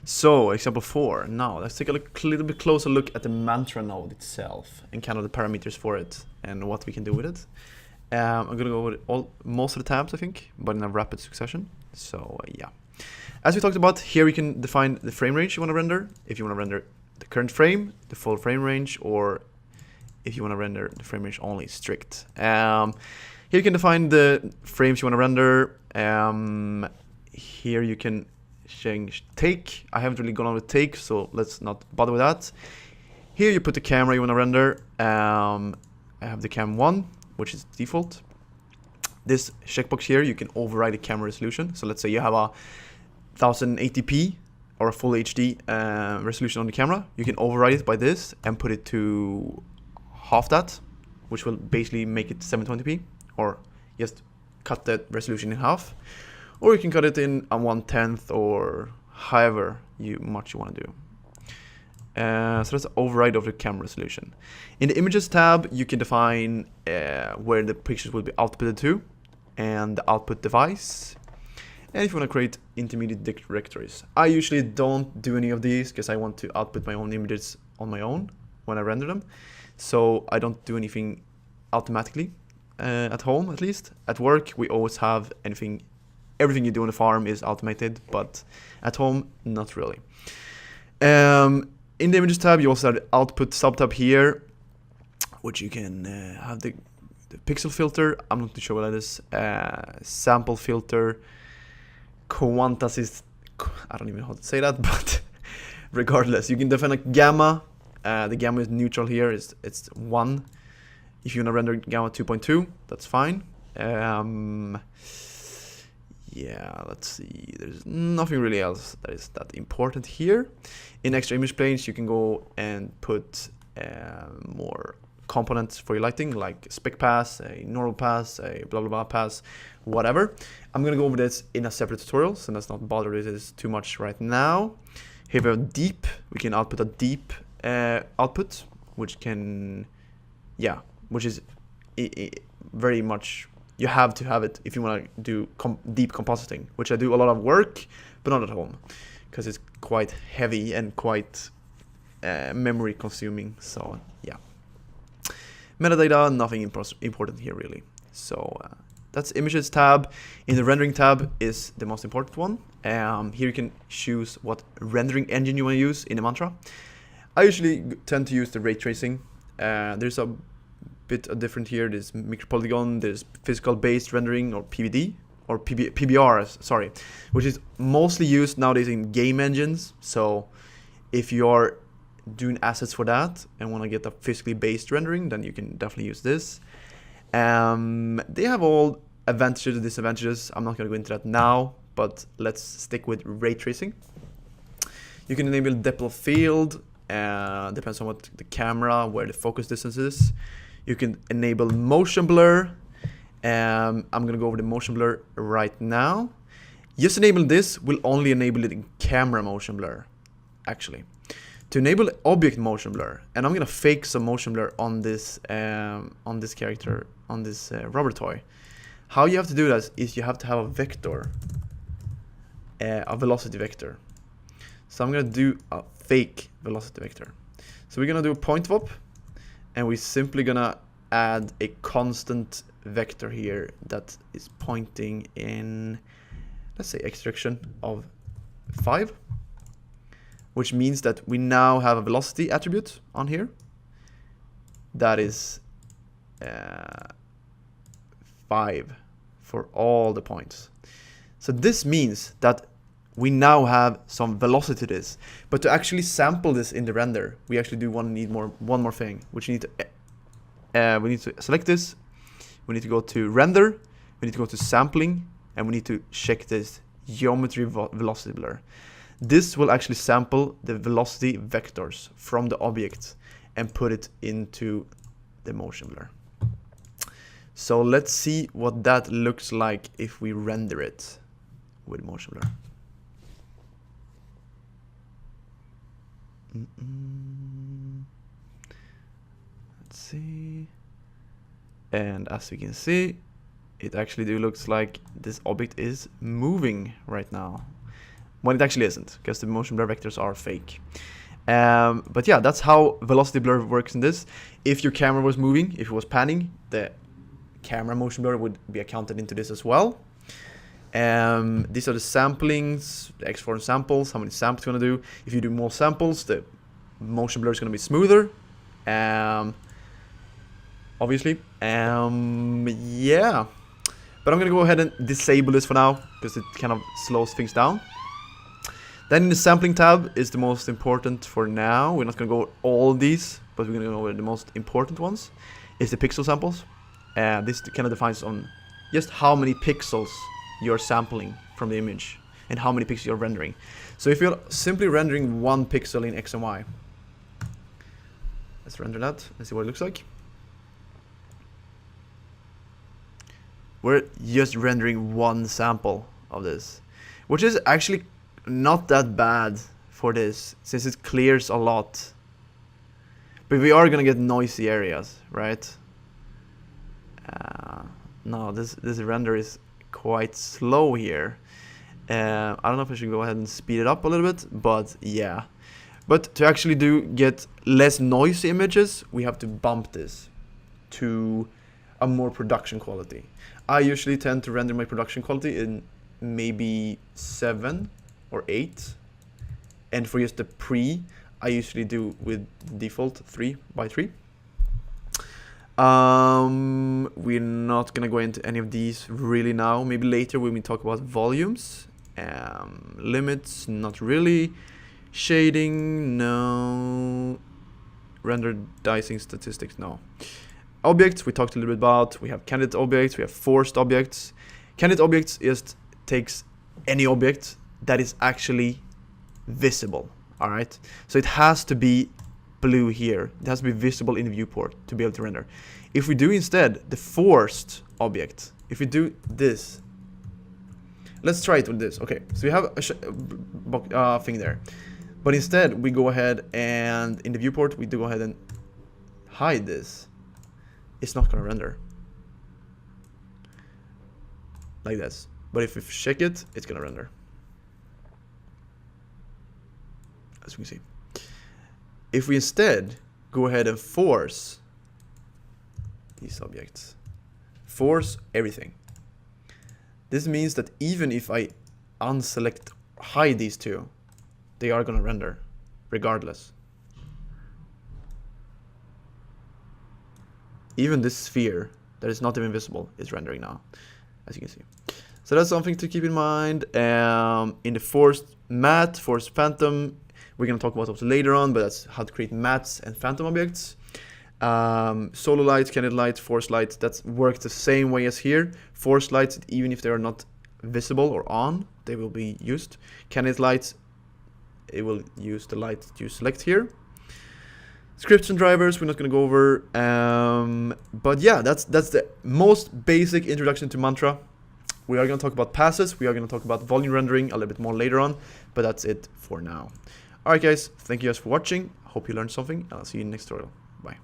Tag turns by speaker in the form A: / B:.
A: So, example 4. Now, let's take a little bit closer look at the mantra node itself and kind of the parameters for it and what we can do with it. I'm going to go over most of the tabs, I think, but in a rapid succession. So, yeah. As we talked about, here you can define the frame range you want to render. If you want to render the current frame, the full frame range, or if you want to render the frame range only strict. Here you can define the frames you want to render. Here you can change take. I haven't really gone on with take, so let's not bother with that. Here you put the camera you want to render. I have the cam 1, which is default. This checkbox here, you can override the camera resolution. So let's say you have a 1080p or a full HD resolution on the camera. You can override it by this and put it to half that, which will basically make it 720p, or just cut that resolution in half. Or you can cut it in a 1/10 or however much you want to do. So that's override of the camera resolution. In the images tab, you can define where the pictures will be outputted to and the output device. And if you want to create intermediate directories. I usually don't do any of these because I want to output my own images on my own when I render them. So I don't do anything automatically at home, at least. At work, we always have everything you do on the farm is automated, but at home, not really. In the images tab, you also have the output subtab here, which you can have the pixel filter. I'm not too sure what that is. Sample filter, quantized. I don't even know how to say that, but regardless, you can define a gamma. The gamma is neutral here. It's 1. If you want to render gamma 2.2, that's fine. Yeah, let's see. There's nothing really else that is that important here. In extra image planes, you can go and put more components for your lighting, like spec pass, a normal pass, a blah blah blah pass, whatever. I'm gonna go over this in a separate tutorial, so let's not bother with this too much right now. Here we have deep. We can output a deep output, which is very much. You have to have it if you want to do deep compositing, which I do a lot of work, but not at home, because it's quite heavy and quite memory consuming. So yeah, metadata, nothing important here really. So that's images tab. In the rendering tab is the most important one. Here you can choose what rendering engine you want to use in the mantra. I usually tend to use the ray tracing. There's a bit different here. There's micropolygon, there's physical based rendering, or PBD, or PBR, sorry, which is mostly used nowadays in game engines. So if you're doing assets for that and want to get a physically based rendering, then you can definitely use this. They have all advantages and disadvantages. I'm not going to go into that now, but let's stick with ray tracing. You can enable depth of field, depends on what the camera, where the focus distance is. You can enable motion blur. I'm going to go over the motion blur right now. Just enable this will only enable it in camera motion blur, actually. To enable object motion blur, and I'm going to fake some motion blur on this character, on this rubber toy. How you have to do that is you have to have a vector, a velocity vector. So I'm going to do a fake velocity vector. So we're going to do a point swap. And we're simply gonna add a constant vector here that is pointing in, let's say, x direction of 5, which means that we now have a velocity attribute on here that is 5 for all the points. So this means that we now have some velocity to this, but to actually sample this in the render, we actually do need one more thing, which we need to select this. We need to go to render. We need to go to sampling, and we need to check this geometry velocity blur. This will actually sample the velocity vectors from the object and put it into the motion blur. So let's see what that looks like if we render it with motion blur. Let's see. And as you can see, it actually looks like this object is moving right now. when it actually isn't, because the motion blur vectors are fake. But yeah, that's how velocity blur works in this. If your camera was moving, if it was panning, the camera motion blur would be accounted into this as well. These are the samplings, the X4 samples, how many samples you're gonna do. If you do more samples, the motion blur is gonna be smoother. Obviously. Yeah. But I'm gonna go ahead and disable this for now, because it kind of slows things down. Then in the sampling tab is the most important for now. We're not gonna go over all these, but we're gonna go over the most important ones. Is the pixel samples. This kind of defines on just how many pixels you're sampling from the image and how many pixels you're rendering. So if you're simply rendering 1 pixel in X and Y, let's render that and see what it looks like. We're just rendering 1 sample of this, which is actually not that bad for this, since it clears a lot. But we are gonna get noisy areas, right? No, this render is quite slow here. I don't know if I should go ahead and speed it up a little bit, but yeah. But to actually get less noisy images, we have to bump this to a more production quality. I usually tend to render my production quality in maybe 7 or 8. And for just the pre, I usually do with default 3x3. We're not gonna go into any of these really now. Maybe later when we talk about volumes. Limits, not really. Shading, no. Render dicing statistics, no. Objects, we talked a little bit about. We have candidate objects, we have forced objects. Candidate objects just takes any object that is actually visible, alright? So it has to be blue here. It has to be visible in the viewport to be able to render. If we do instead the forced object, if we do this, let's try it with this. Okay, so we have a thing there, but instead we go ahead and in the viewport we do go ahead and hide this. It's not gonna render like this, but if we check it, it's gonna render, as we can see. If we instead go ahead and force these objects, force everything, this means that even if I unselect, hide these two, they are gonna render regardless. Even this sphere that is not even visible is rendering now, as you can see. So that's something to keep in mind. In the forced matte, forced phantom, we're going to talk about it later on, but that's how to create mattes and phantom objects. Solo lights, candidate lights, forced lights, that works the same way as here. Forced lights, even if they are not visible or on, they will be used. Candidate lights, it will use the light that you select here. Scripts and drivers, we're not going to go over. But yeah, that's the most basic introduction to Mantra. We are going to talk about passes. We are going to talk about volume rendering a little bit more later on, but that's it for now. Alright guys, thank you guys for watching. Hope you learned something, and I'll see you in the next tutorial. Bye.